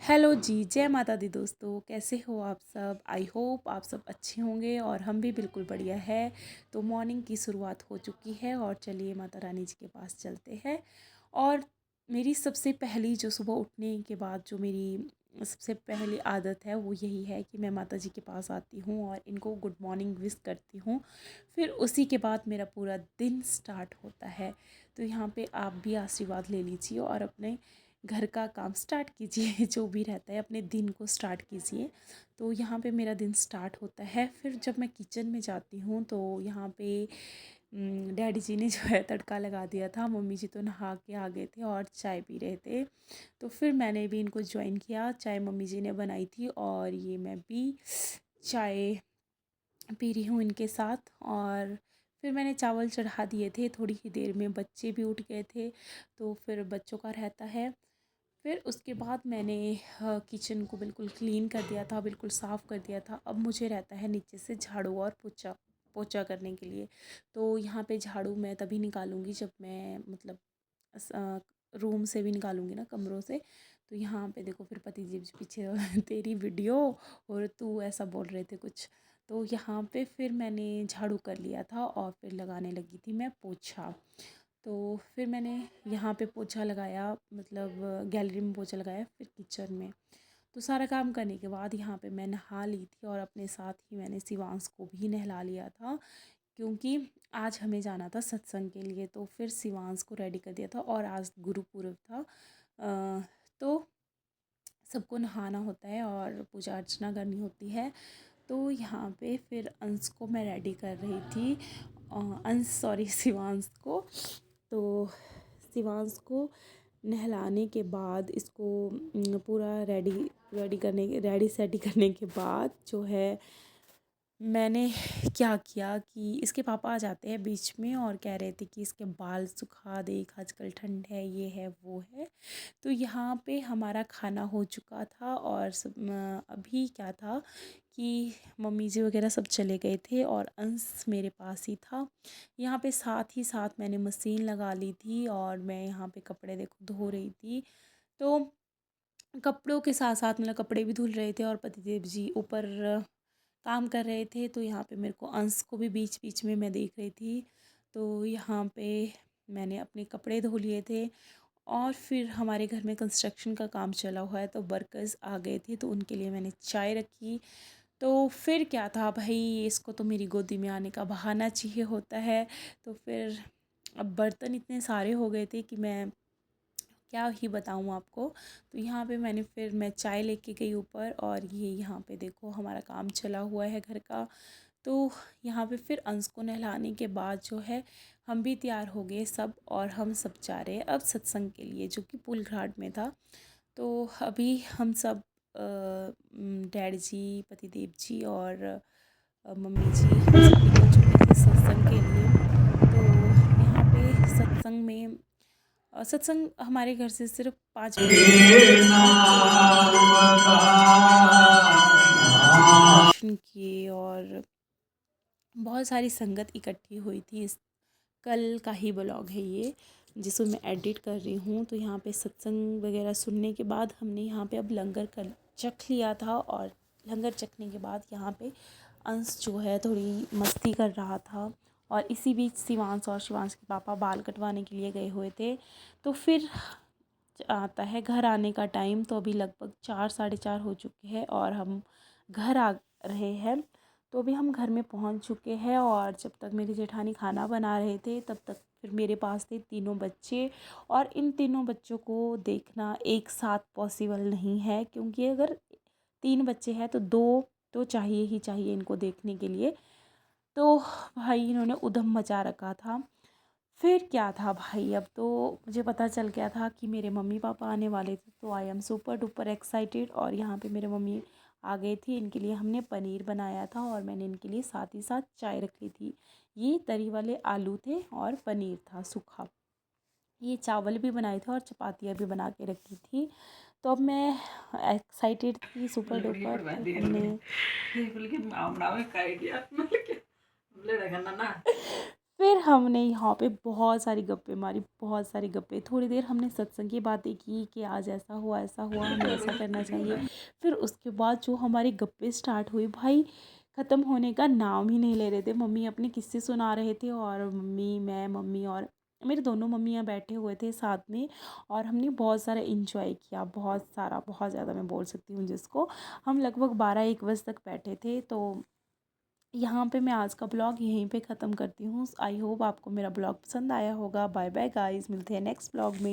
Hello जी, जय माता दी दोस्तों, कैसे हो आप सब? आई होप आप सब अच्छे होंगे और हम भी बिल्कुल बढ़िया है। तो मॉर्निंग की शुरुआत हो चुकी है और चलिए माता रानी जी के पास चलते हैं। और मेरी सबसे पहली जो सुबह उठने के बाद जो मेरी सबसे पहली आदत है वो यही है कि मैं माता जी के पास आती हूँ और इनको गुड मॉर्निंग विश करती हूँ। फिर उसी के बाद मेरा पूरा दिन स्टार्ट होता है। तो यहाँ पे आप भी आशीर्वाद ले लीजिए और अपने घर का काम स्टार्ट कीजिए जो भी रहता है अपने दिन को स्टार्ट कीजिए। तो यहाँ पे मेरा दिन स्टार्ट होता है। फिर जब मैं किचन में जाती हूँ तो यहाँ पे डैडी जी ने जो है तड़का लगा दिया था। मम्मी जी तो नहा के आ गए थे और चाय पी रहे थे। तो फिर मैंने भी इनको ज्वाइन किया। चाय मम्मी जी ने बनाई थी और ये मैं भी चाय पी रही हूँ इनके साथ। और फिर मैंने चावल चढ़ा दिए थे। थोड़ी ही देर में बच्चे भी उठ गए थे तो फिर बच्चों का रहता है। फिर उसके बाद मैंने किचन को बिल्कुल क्लीन कर दिया था, बिल्कुल साफ़ कर दिया था। अब मुझे रहता है नीचे से झाड़ू और पोछा पोछा करने के लिए। तो यहाँ पे झाड़ू मैं तभी निकालूंगी जब मैं मतलब रूम से भी निकालूंगी ना, कमरों से। तो यहाँ पे देखो फिर पति जी पीछे तेरी वीडियो और तू ऐसा बोल रहे थे कुछ। तो यहाँ पे फिर मैंने झाड़ू कर लिया था और फिर लगाने लगी थी मैं पोछा। तो फिर मैंने यहाँ पे पोछा लगाया, मतलब गैलरी में पोछा लगाया, फिर किचन में। तो सारा काम करने के बाद यहाँ पे मैं नहा ली थी और अपने साथ ही मैंने शिवांश को भी नहला लिया था क्योंकि आज हमें जाना था सत्संग के लिए। तो फिर शिवांश को रेडी कर दिया था और आज गुरुपुरब था। तो सबको नहाना होता है और पूजा अर्चना करनी होती है। तो यहाँ पे फिर अंश को मैं रेडी कर रही थी। अंश सॉरी शिवांश को। तो शिवांश को नहलाने के बाद इसको पूरा रेडी सेडी करने के बाद जो है मैंने क्या किया कि इसके पापा आ जाते हैं बीच में और कह रहे थे कि इसके बाल सुखा देख, आजकल ठंड है, ये है वो है। तो यहाँ पे हमारा खाना हो चुका था और अभी क्या था कि मम्मी जी वगैरह सब चले गए थे और अंश मेरे पास ही था। यहाँ पे साथ ही साथ मैंने मशीन लगा ली थी और मैं यहाँ पे कपड़े देखो धो रही थी। तो कपड़ों के साथ साथ मतलब कपड़े भी धुल रहे थे और पतिदेव जी ऊपर काम कर रहे थे। तो यहाँ पे मेरे को अंश को भी बीच बीच में मैं देख रही थी। तो यहाँ पे मैंने अपने कपड़े धो लिए थे और फिर हमारे घर में कंस्ट्रक्शन का काम चला हुआ है तो वर्कर्स आ गए थे तो उनके लिए मैंने चाय रखी। तो फिर क्या था भाई, इसको तो मेरी गोदी में आने का बहाना चाहिए होता है। तो फिर अब बर्तन इतने सारे हो गए थे कि मैं क्या ही बताऊँ आपको। तो यहाँ पे मैं चाय लेके गई ऊपर और ये यहाँ पे देखो हमारा काम चला हुआ है घर का। तो यहाँ पे फिर अंश को नहलाने के बाद जो है हम भी तैयार हो गए सब और हम सब जा रहे हैं अब सत्संग के लिए जो कि पुल घाट में था। तो अभी हम सब डैड जी, पतिदेव जी और मम्मी जी हम सब निकल चुके थे सत्संग के लिए। तो यहाँ पे सत्संग में सत्संग हमारे घर से सिर्फ 5 मिनट का दूरी था। तो यहाँ पे हम माता जी के दर्शन किए और बहुत सारी संगत इकट्ठी हुई थी। इस कल का ही ब्लॉग है ये जिसको मैं एडिट कर रही हूँ। तो यहाँ पे सत्संग वगैरह सुनने के बाद हमने यहाँ पे अब लंगर कर चख लिया था और लंगर चखने के बाद यहाँ पे अंश जो है थोड़ी मस्ती कर रहा था और इसी बीच शिवांश के पापा बाल कटवाने के लिए गए हुए थे। तो फिर आता है घर आने का टाइम। तो अभी लगभग 4 साढ़े 4 हो चुके हैं और हम घर आ रहे हैं। तो अभी हम घर में पहुंच चुके हैं और जब तक मेरी जेठानी खाना बना रहे थे तब तक फिर मेरे पास थे तीनों बच्चे। और इन तीनों बच्चों को देखना एक साथ पॉसिबल नहीं है क्योंकि अगर 3 बच्चे हैं तो 2 तो चाहिए ही चाहिए इनको देखने के लिए। तो भाई इन्होंने उधम मचा रखा था। फिर क्या था भाई, अब तो मुझे पता चल गया था कि मेरे मम्मी पापा आने वाले थे। तो I am super duper excited और यहाँ पे मेरे मम्मी आ गई थी। इनके लिए हमने पनीर बनाया था और मैंने इनके लिए साथ ही साथ चाय रखी थी। ये तरी वाले आलू थे और पनीर था सूखा। ये चावल भी बनाए थे और चपातियाँ भी बना के रखी थी। तो अब मैं एक्साइटेड थी सुपर डुपर। फिर हमने फिर हमने यहाँ पे बहुत सारी गप्पे मारी, बहुत सारी गप्पे। थोड़ी देर हमने सत्संग की बातें की कि आज ऐसा हुआ, हमें ऐसा करना चाहिए। फिर उसके बाद जो हमारी गप्पे स्टार्ट हुई भाई, ख़त्म होने का नाम ही नहीं ले रहे थे। मम्मी अपने किस्से सुना रहे थे और मम्मी और मेरी दोनों मम्मियाँ बैठे हुए थे साथ में, और हमने बहुत सारा एंजॉय किया, बहुत सारा, बहुत ज़्यादा मैं बोल सकती हूँ जिसको। हम लगभग 12-1 बजे तक बैठे थे। तो यहाँ पे मैं आज का ब्लॉग यहीं पे ख़त्म करती हूँ। आई होप आपको मेरा ब्लॉग पसंद आया होगा। बाय बाय गाइस, मिलते हैं नेक्स्ट ब्लॉग में।